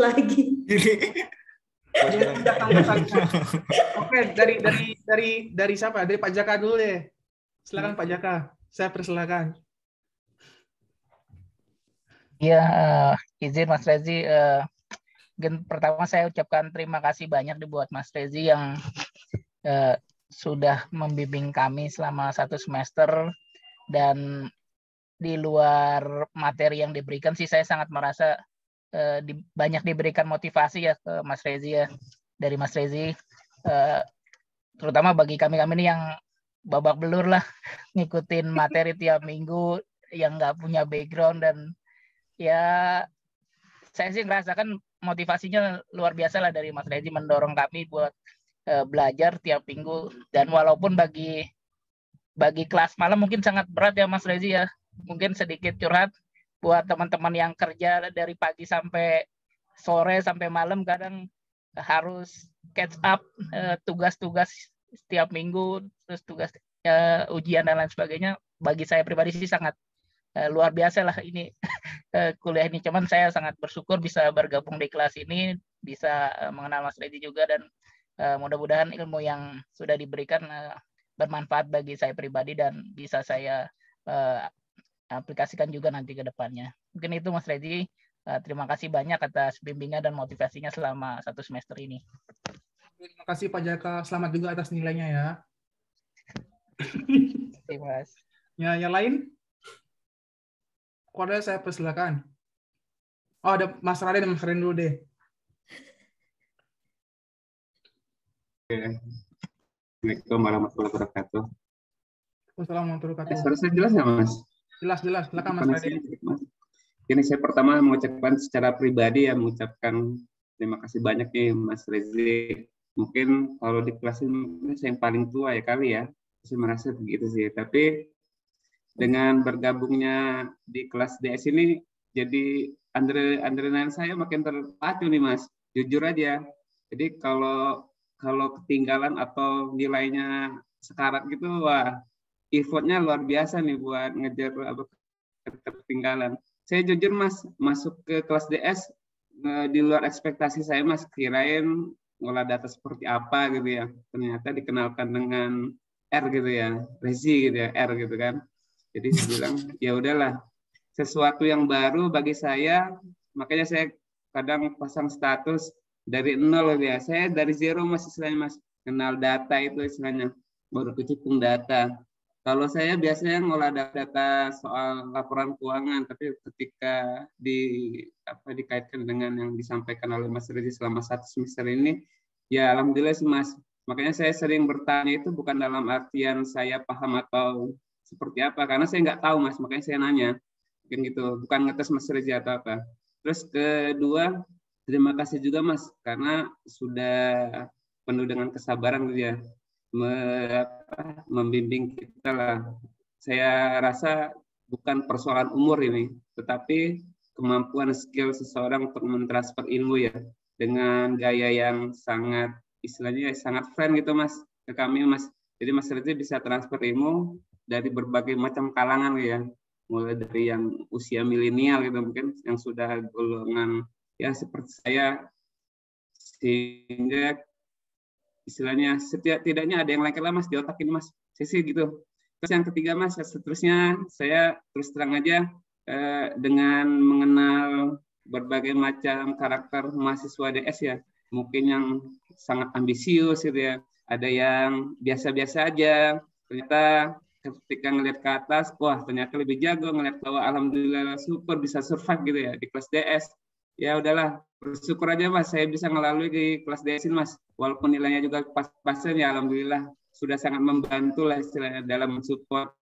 lagi. Oke, dari siapa? Dari Pak Jaka dulu deh. Silakan Pak Jaka. Saya persilakan. Iya, izin Mas Rezi. Pertama saya ucapkan terima kasih banyak dibuat Mas Rezi yang sudah membimbing kami selama 1 semester, dan di luar materi yang diberikan sih saya sangat merasa banyak diberikan motivasi ya ke Mas Rezi ya, dari Mas Rezi, terutama bagi kami ini yang babak belur lah ngikutin materi tiap minggu yang nggak punya background, dan ya saya sih merasakan motivasinya luar biasa lah dari Mas Rezi mendorong kami buat belajar tiap minggu. Dan walaupun bagi kelas malam mungkin sangat berat ya Mas Rezi ya, mungkin sedikit curhat buat teman-teman yang kerja dari pagi sampai sore sampai malam, kadang harus catch up tugas-tugas setiap minggu, terus tugas ujian dan lain sebagainya. Bagi saya pribadi sih sangat luar biasa lah ini kuliah ini. Cuman saya sangat bersyukur bisa bergabung di kelas ini, bisa mengenal Mas Rezi juga, dan mudah-mudahan ilmu yang sudah diberikan bermanfaat bagi saya pribadi dan bisa saya aplikasikan juga nanti ke depannya. Mungkin itu Mas Rezi. Terima kasih banyak atas bimbingan dan motivasinya selama 1 semester ini. Terima kasih Pak Jaka. Selamat juga atas nilainya ya. Terima kasih. Ya, yang lain? Koordinator saya persilakan. Oh, ada Mas Raden dulu deh. Assalamualaikum warahmatullahi wabarakatuh. Wassalamualaikum warahmatullahi wabarakatuh. Suara saya jelas ya, Mas? Jelas. Silakan Mas Raden. Ini saya pertama mengucapkan secara pribadi ya, mengucapkan terima kasih banyak nih Mas Rezi. Mungkin kalau di kelas ini saya yang paling tua ya kali ya. Saya merasa begitu sih. Tapi dengan bergabungnya di kelas DS ini, jadi adrenalin saya makin terpacu nih Mas. Jujur aja. Jadi kalau ketinggalan atau nilainya sekarat gitu, wah effortnya luar biasa nih buat ngejar ketinggalan. Saya jujur Mas, masuk ke kelas DS di luar ekspektasi saya Mas. Kirain ngolah data seperti apa gitu ya. Ternyata dikenalkan dengan R gitu ya, Rezi gitu ya, R gitu kan. Jadi saya bilang ya udahlah, sesuatu yang baru bagi saya. Makanya saya kadang pasang status dari 0 ya. Saya dari 0 Mas istilahnya Mas. Kenal data itu istilahnya, baru kecimpung data. Kalau saya biasanya ngolah data soal laporan keuangan, tapi ketika dikaitkan dengan yang disampaikan oleh Mas Rezi selama 1 semester ini, ya alhamdulillah sih Mas. Makanya saya sering bertanya itu bukan dalam artian saya paham atau seperti apa, karena saya nggak tahu Mas, makanya saya nanya. Mungkin gitu, bukan ngetes Mas Rezi atau apa. Terus kedua, terima kasih juga Mas, karena sudah penuh dengan kesabaran gitu ya. Membimbing kita lah. Saya rasa bukan persoalan umur ini, tetapi kemampuan skill seseorang untuk mentransfer ilmu ya, dengan gaya yang sangat istilahnya sangat friend gitu Mas ke kami Mas. Jadi Mas Rezi bisa transfer ilmu dari berbagai macam kalangan ya, mulai dari yang usia milenial gitu mungkin yang sudah golongan ya seperti saya, sehingga istilahnya setidaknya ada yang lengket lah Mas di otak ini Mas. Sisi gitu. Terus yang ketiga Mas, seterusnya saya terus terang aja dengan mengenal berbagai macam karakter mahasiswa DS ya. Mungkin yang sangat ambisius gitu ya. Ada yang biasa-biasa aja. Ternyata ketika ngelihat ke atas, wah ternyata lebih jago. Ngelihat bawah, alhamdulillah super bisa survive gitu ya di kelas DS. Ya udahlah, bersyukur aja Mas, saya bisa melalui di kelas DS ini Mas. Walaupun nilainya juga pas-pasan ya alhamdulillah sudah sangat membantu lah istilahnya dalam mensupport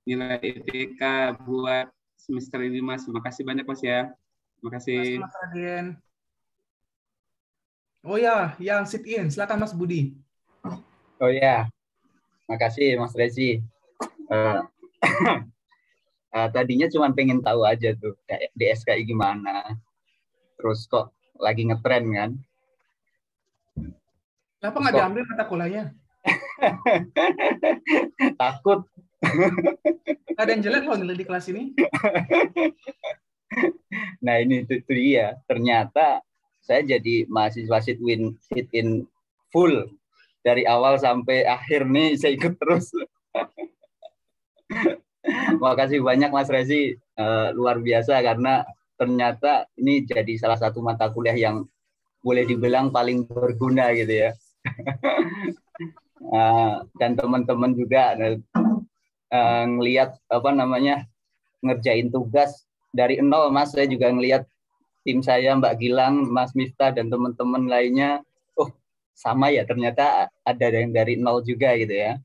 nilai IPK buat semester ini Mas. Makasih banyak Mas ya. Terima kasih. Mas Raden. Oh ya, yang sit in, silakan Mas Budi. Oh ya, makasih Mas Rezi. Tadinya cuma pengen tahu aja tuh kayak DS kayak gimana. Terus kok lagi ngetren kan? Kenapa nggak diambil mata kuliahnya? Takut. Ada yang jelek loh di kelas ini. Nah ini itu dia. Ternyata saya jadi mahasiswa sit in full dari awal sampai akhir nih saya ikut terus. Makasih banyak Mas Rezi, luar biasa karena ternyata ini jadi salah satu mata kuliah yang boleh dibilang paling berguna gitu ya. Dan teman-teman juga ngelihat ngerjain tugas dari nol, Mas. Saya juga ngelihat tim saya, Mbak Gilang, Mas Miftah dan teman-teman lainnya, oh sama ya, ternyata ada yang dari nol juga gitu ya.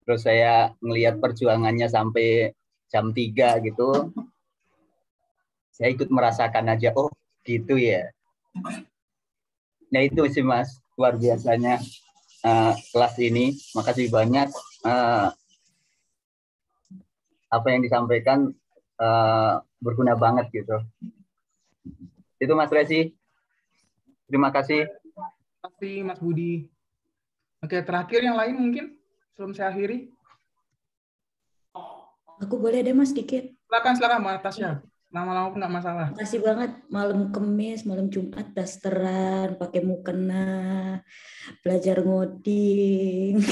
Terus saya ngelihat perjuangannya sampai jam 3 gitu. Saya ikut merasakan aja, oh gitu ya. Nah itu sih Mas, luar biasanya kelas ini. Makasih banyak. Apa yang disampaikan berguna banget gitu. Itu Mas Rezi. Terima kasih. Terima kasih Mas Budi. Oke, terakhir yang lain mungkin sebelum saya akhiri. Aku boleh deh Mas dikit. Silakan Mbak Natasha. Lama-lama pun nggak masalah. Makasih banget, malam Kamis, malam Jumat dasteran, pakai mukena, belajar ngoding,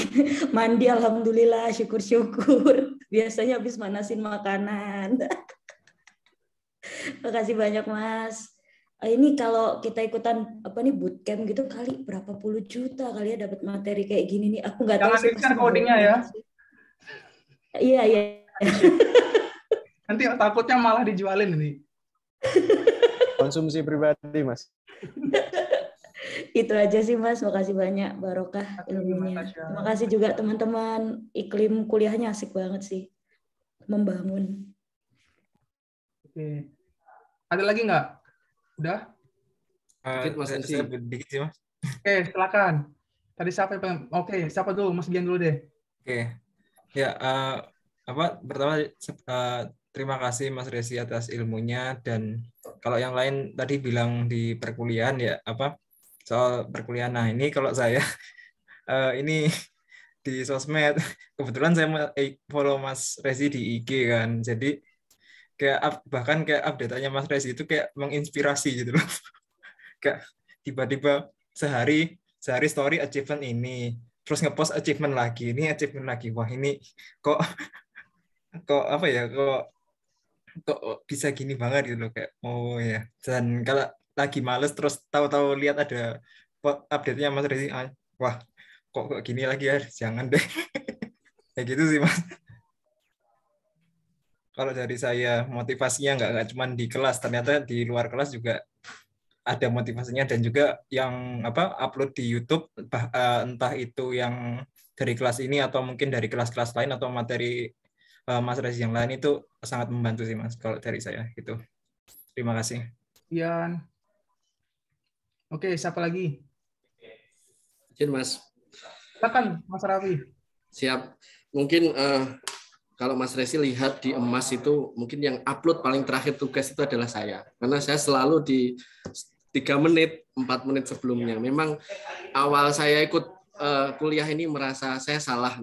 mandi alhamdulillah, syukur-syukur. Biasanya habis manasin makanan. Makasih banyak Mas. Ini kalau kita ikutan bootcamp gitu kali berapa puluh juta kali ya dapat materi kayak gini nih. Aku nggak tahu sih. Jangan codingnya ya. Iya. Nanti takutnya malah dijualin ini. Konsumsi pribadi, Mas. Itu aja sih, Mas. Makasih banyak, barokah ilmunya. Terima kasih juga teman-teman. Iklim kuliahnya asik banget sih. Membangun. Oke. Ada lagi nggak? Udah? Saya dikit sih, Mas. Oke, silakan. Tadi siapa yang Oke, siapa dulu? Mas Gian dulu deh. Oke. Ya, pertama terima kasih Mas Rezi atas ilmunya, dan kalau yang lain tadi bilang di perkuliahan ya soal perkuliahan. Nah, ini kalau saya ini di sosmed kebetulan saya follow Mas Rezi di IG kan. Jadi bahkan update-nya Mas Rezi itu kayak menginspirasi gitu loh. Kayak tiba-tiba sehari story achievement ini, terus ngepost achievement lagi, ini achievement lagi. Wah, ini kok bisa gini banget gitu loh, kayak oh ya. Dan kalau lagi males terus tahu-tahu lihat ada update-nya Mas Rezi, wah kok gini lagi ya, jangan deh. Kayak gitu sih Mas. Kalau dari saya motivasinya nggak cuma di kelas, ternyata di luar kelas juga ada motivasinya, dan juga yang upload di YouTube, entah itu yang dari kelas ini atau mungkin dari kelas-kelas lain atau materi Mas Rezi yang lain, itu sangat membantu sih Mas kalau dari saya gitu. Terima kasih. Ian. Oke, siapa lagi? Izin Mas. Silakan Mas Raffi. Siap. Mungkin kalau Mas Rezi lihat di Emas itu mungkin yang upload paling terakhir tugas itu adalah saya. Karena saya selalu di 3 menit, 4 menit sebelumnya. Memang awal saya ikut kuliah ini merasa saya salah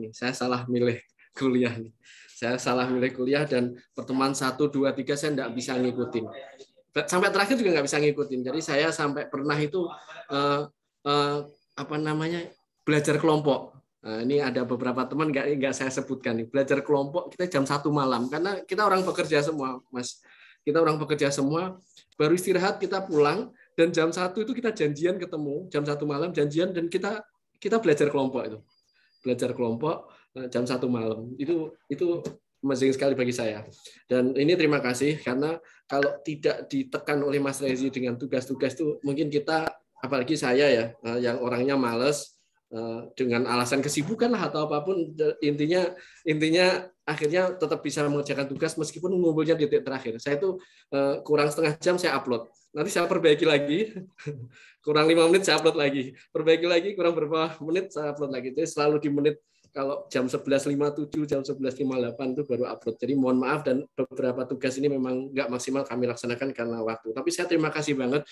milih kuliah nih. Saya salah milih kuliah dan pertemuan 1, 2, 3 saya enggak bisa ngikutin. Sampai terakhir juga nggak bisa ngikutin. Jadi saya sampai pernah itu belajar kelompok. Nah, ini ada beberapa teman nggak saya sebutkan nih. Belajar kelompok kita jam 1 malam karena kita orang bekerja semua, Mas. Kita orang bekerja semua. Baru istirahat kita pulang dan jam 1 itu kita janjian ketemu, jam 1 malam janjian dan kita belajar kelompok itu. Belajar kelompok jam 1 malam. Itu amazing sekali bagi saya. Dan ini terima kasih karena kalau tidak ditekan oleh Mas Rezi dengan tugas-tugas itu mungkin kita, apalagi saya ya, yang orangnya malas, dengan alasan kesibukan lah atau apapun, intinya akhirnya tetap bisa mengerjakan tugas meskipun ngumpulnya di titik terakhir. Saya itu kurang setengah jam saya upload, nanti saya perbaiki lagi, kurang 5 menit saya upload lagi, perbaiki lagi, kurang berapa menit saya upload lagi. Jadi selalu di menit, kalau jam 11.57, jam 11.58 itu baru upload. Jadi mohon maaf, dan beberapa tugas ini memang nggak maksimal kami laksanakan karena waktu. Tapi saya terima kasih banget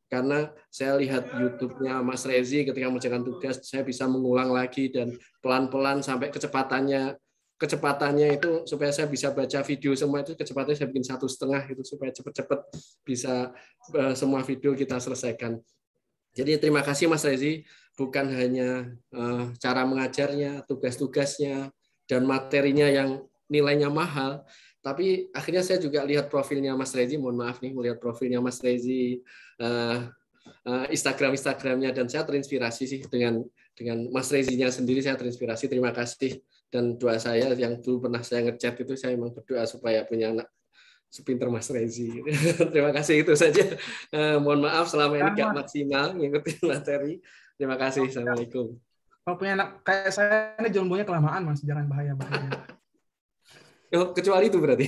karena saya lihat YouTube-nya Mas Rezi ketika mengerjakan tugas, saya bisa mengulang lagi dan pelan-pelan sampai kecepatannya kecepatannya itu supaya saya bisa baca video semua itu kecepatannya saya bikin 1,5 itu supaya cepat-cepat bisa semua video kita selesaikan. Jadi terima kasih Mas Rezi, bukan hanya cara mengajarnya, tugas-tugasnya, dan materinya yang nilainya mahal, tapi akhirnya saya juga lihat profilnya Mas Rezi, mohon maaf nih, melihat profilnya Mas Rezi, Instagramnya, dan saya terinspirasi sih dengan Mas Rezinya sendiri, saya terinspirasi. Terima kasih. Dan doa saya yang dulu pernah saya ngechat itu, saya memang berdoa supaya punya anak sepinter Mas Rezi. Terima kasih, itu saja. Mohon maaf selama ini nggak maksimal ngikutin materi. Terima kasih. Assalamualaikum. Kalau punya anak kayak saya ini jombonya kelamaan, Mas, jangan bahaya. Oh, kecuali itu berarti.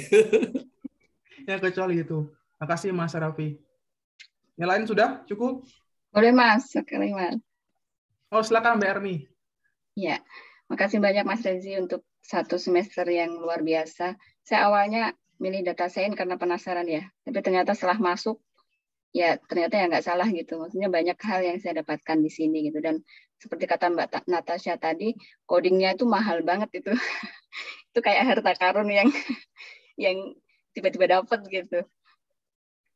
Ya, kecuali itu. Makasih Mas Raffi. Yang lain sudah cukup? Boleh Mas, sekali Mas. Oh, silakan Mbak Ermi. Ya, makasih banyak Mas Rezi untuk 1 semester yang luar biasa. Saya awalnya milih data science karena penasaran ya, tapi ternyata setelah masuk, ya ternyata ya nggak salah gitu. Maksudnya banyak hal yang saya dapatkan di sini gitu. Dan seperti kata Mbak Natasha tadi, codingnya itu mahal banget itu. Itu kayak harta karun yang tiba-tiba dapat gitu.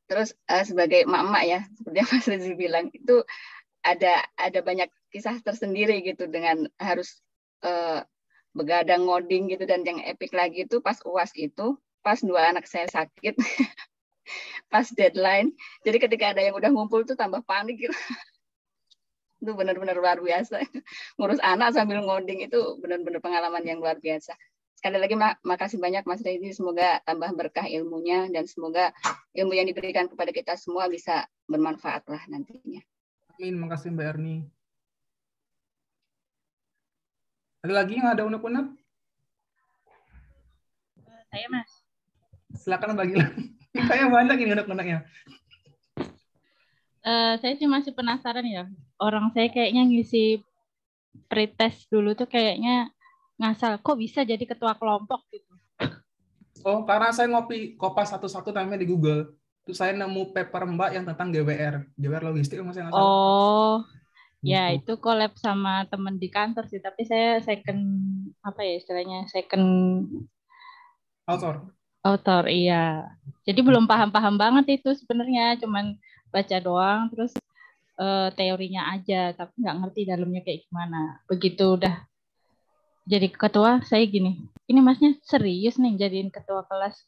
Terus sebagai emak-emak ya, seperti yang Mas Rezi bilang, itu ada banyak kisah tersendiri gitu dengan harus begadang ngoding gitu. Dan yang epic lagi itu pas UAS itu, pas 2 anak saya sakit, pas deadline. Jadi ketika ada yang udah ngumpul tuh tambah panik gitu. Itu benar-benar luar biasa. Ngurus anak sambil ngoding itu benar-benar pengalaman yang luar biasa. Sekali lagi makasih banyak Mas Rezi, semoga tambah berkah ilmunya dan semoga ilmu yang diberikan kepada kita semua bisa bermanfaat lah nantinya. Amin, makasih Mbak Erni. Ada lagi yang ada unek-unek? Saya Mas. Silakan Mbak Gilang. Kayak banyak ini unek-uneknya. Saya sih masih penasaran ya. Orang saya kayaknya ngisi pretest dulu tuh kayaknya ngasal. Kok bisa jadi ketua kelompok gitu? Oh, karena saya ngopi Kopas satu-satu namanya di Google. Terus saya nemu paper Mbak yang tentang GWR logistik, Mas, yang nggak salah. Oh, ya gitu. itu collab sama temen di kantor sih. Tapi saya second author, iya. Jadi belum paham-paham banget itu sebenarnya, cuman baca doang, terus teorinya aja, tapi nggak ngerti dalamnya kayak gimana. Begitu udah jadi ketua, saya gini, ini Masnya serius nih jadiin ketua kelas?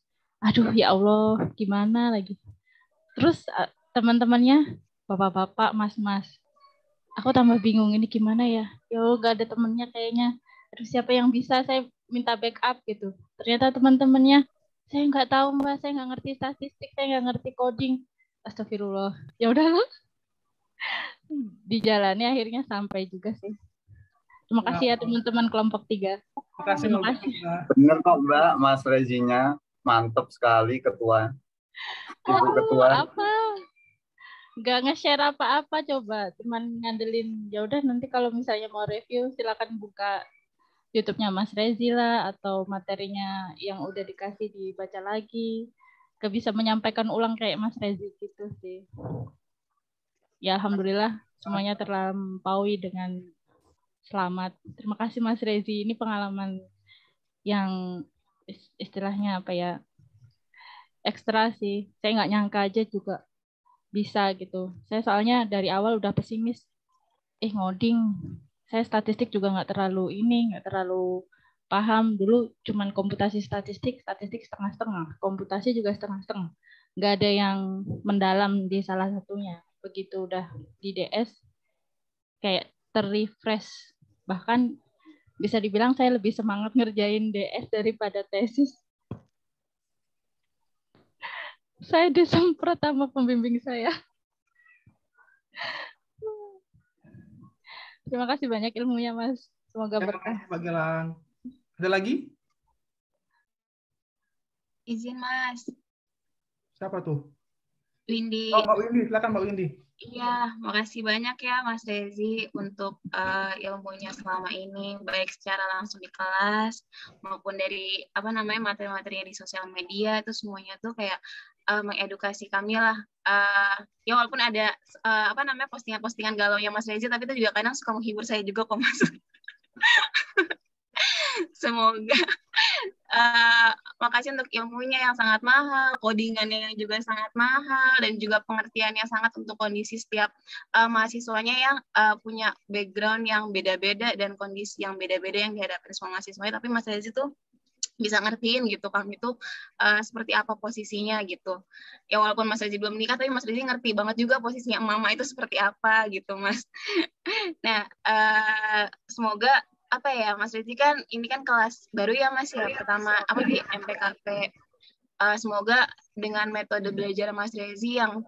Aduh ya Allah, gimana lagi? Terus teman-temannya, bapak-bapak, mas-mas, aku tambah bingung ini gimana ya? Yo, gak ada temennya kayaknya. Terus siapa yang bisa? Saya minta backup gitu. Ternyata teman-temannya, saya nggak tahu Mbak, saya nggak ngerti statistik, saya nggak ngerti coding. Astagfirullah. Ya udahlah. Dijalani akhirnya sampai juga sih. Terima kasih ya teman-teman kelompok 3. Terima kasih. Bener kok Mbak, Mas Rezinya mantap sekali ketua. Ibu ketua. Apa? Nggak nge-share apa-apa coba, cuman ngandelin ya udah nanti kalau misalnya mau review silakan buka YouTube-nya Mas Rezi lah atau materinya yang udah dikasih dibaca lagi. Gak bisa menyampaikan ulang kayak Mas Rezi gitu sih. Ya alhamdulillah semuanya terlampaui dengan selamat. Terima kasih Mas Rezi, ini pengalaman yang istilahnya apa ya, ekstra sih. Saya nggak nyangka aja juga bisa gitu. Saya soalnya dari awal udah pesimis. Ngoding. Saya statistik juga nggak terlalu paham. Dulu cuman komputasi statistik setengah-setengah. Komputasi juga setengah-setengah. Nggak ada yang mendalam di salah satunya. Begitu udah di DS, kayak terrefresh. Bahkan bisa dibilang saya lebih semangat ngerjain DS daripada tesis. Saya disemprot sama pembimbing saya. Terima kasih banyak ilmunya, Mas. Semoga berkah. Terima kasih, Pak Gilang. Ada lagi? Izin, Mas. Siapa tuh? Windy. Oh, Mbak Windy. Silakan, Mbak Windy. Iya, makasih banyak ya Mas Rezi untuk ilmunya selama ini, baik secara langsung di kelas maupun dari materi-materinya di sosial media, itu semuanya tuh kayak mengedukasi kami lah. Ya walaupun ada postingan-postingan galau yang Mas Rezi, tapi itu juga kadang suka menghibur saya juga kok Mas. Semoga makasih untuk ilmunya yang sangat mahal, codingannya yang juga sangat mahal, dan juga pengertiannya sangat untuk kondisi setiap mahasiswanya yang punya background yang beda-beda dan kondisi yang beda-beda yang dihadapi semua mahasiswanya. Tapi Mas Rezi tuh bisa ngertiin gitu kami tuh seperti apa posisinya gitu. Ya walaupun Mas Rezi belum menikah, tapi Mas Rezi ngerti banget juga posisinya mama itu seperti apa gitu, Mas. Nah, semoga apa ya, Mas Rezi kan ini kan kelas baru ya Mas ya, pertama apa di MPKP. Semoga dengan metode belajar Mas Rezi yang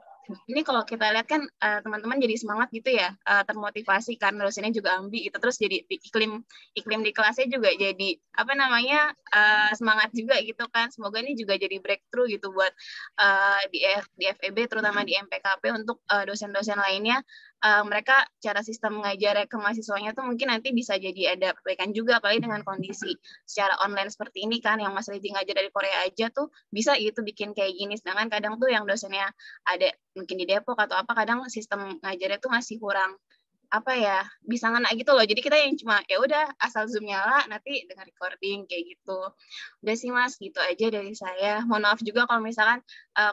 ini kalau kita lihat kan teman-teman jadi semangat gitu ya, termotivasi karena dosennya juga ambi gitu, terus jadi iklim di kelasnya juga jadi apa namanya semangat juga gitu kan. Semoga ini juga jadi breakthrough gitu buat di FEB terutama di MPKP untuk dosen-dosen lainnya. Mereka cara sistem mengajar ke mahasiswanya tuh mungkin nanti bisa jadi ada perbaikan juga, apalagi dengan kondisi secara online seperti ini kan, yang Mas Rezi ngajar dari Korea aja tuh bisa gitu bikin kayak gini, sedangkan kadang tuh yang dosennya ada mungkin di Depok atau apa, kadang sistem ngajarnya tuh masih kurang apa ya, bisa ngena gitu loh. Jadi kita yang cuma ya udah asal Zoom nyala nanti dengar recording kayak gitu. Udah sih Mas, gitu aja dari saya. Mohon maaf juga kalau misalkan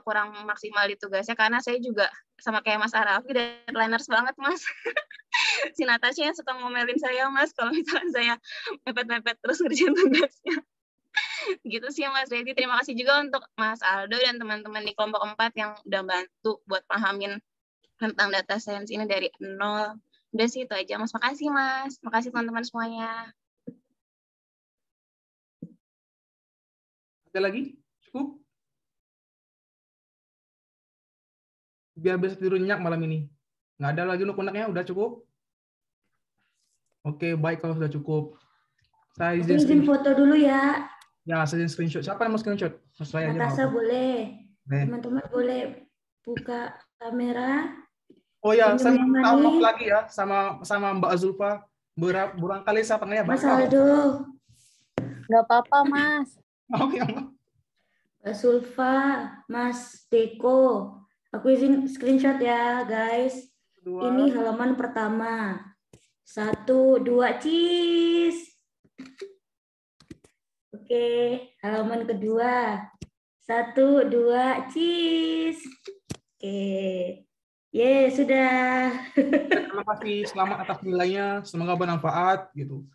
kurang maksimal di tugasnya, karena saya juga sama kayak Mas Arafi deadliners banget Mas. Si Natasha yang suka ngomelin saya Mas kalau misalkan saya mepet-mepet terus ngerjain tugasnya. Gitu sih Mas Rezi. Terima kasih juga untuk Mas Aldo dan teman-teman di kelompok 4 yang udah bantu buat pahamin tentang data science ini dari nol. Udah sih itu aja Mas. Makasih Mas. Makasih teman-teman semuanya. Ada lagi? Cukup? Biar bisa tidur nyenyak malam ini. Nggak ada lagi unek-uneknya, udah cukup? Oke, baik kalau sudah cukup. Saya izin foto dulu ya. Ya, saya izin screenshot. Siapa yang mau screenshot? Saya Natasha boleh. Teman-teman boleh buka kamera. Oh ya, saya minta maaf lagi ya sama Mbak Zulfa. Barangkali saya panggilnya Mas Aldo. Nggak apa-apa, Mas. Oke, Mbak. Mbak Zulfa, Mas Deko. Aku izin screenshot ya, guys. Ini halaman pertama. 1, 2, cheese. Oke, halaman kedua. 1, 2, cheese. Oke. Sudah. Terima kasih, selamat atas nilainya, semoga bermanfaat gitu.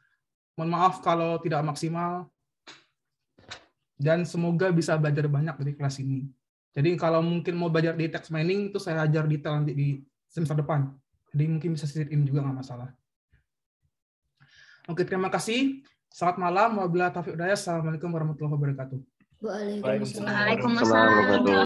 Mohon maaf kalau tidak maksimal. Dan semoga bisa belajar banyak dari kelas ini. Jadi kalau mungkin mau belajar di text mining itu saya ajar detail nanti di semester depan. Jadi mungkin bisa sit in juga nggak masalah. Oke, terima kasih. Selamat malam. Wabillahi taufiq wal hidayah. Assalamualaikum warahmatullahi wabarakatuh. Waalaikumsalam. Waalaikumsalam.